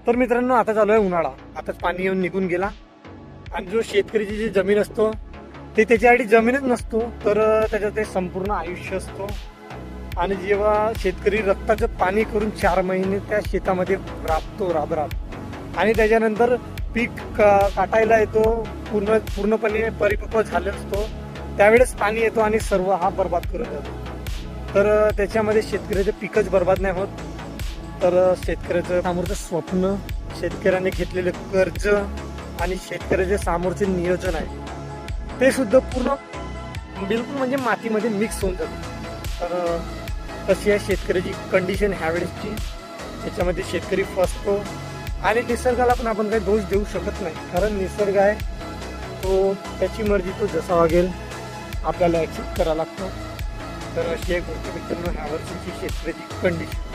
तर मित्रांनो, आता चालू आहे उन्हाळा. आताच पाणी येऊन निघून गेला आणि जो शेतकरीची जी जमीन असतो ते त्याच्यासाठी जमीनच नसतो, तर त्याच्यात ते संपूर्ण आयुष्य असतो. आणि जेव्हा शेतकरी रक्ताचं पाणी करून 4 महिने त्या शेतामध्ये राबतो राब आणि त्याच्यानंतर पीक काटायला येतो, पूर्णपणे परिपक्व झाले असतो, त्यावेळेस पाणी येतो आणि सर्व हा बर्बाद करून जातो. तर त्याच्यामध्ये शेतकऱ्याचं पीकच बर्बाद नाही होत, तर शेतकऱ्याचं समोरचं स्वप्न, शेतकऱ्याने घेतलेले कर्ज आणि शेतकऱ्याचे समोरचे नियोजन आहे ते सुद्धा पूर्ण बिलकुल म्हणजे मातीमध्ये मिक्स होऊन जातं. तर तशी आहे शेतकऱ्याची कंडिशन ह्यावेळेसची. त्याच्यामध्ये शेतकरी फसतो आणि निसर्गाला पण आपण काही दोष देऊ शकत नाही, कारण निसर्ग आहे तो, त्याची मर्जी, तो जसा वागेल आपल्याला ॲक्सेप्ट करावा लागतो. तर अशी एक गोष्ट मित्रांनो ह्या वर्षीची शेतकऱ्याची कंडिशन.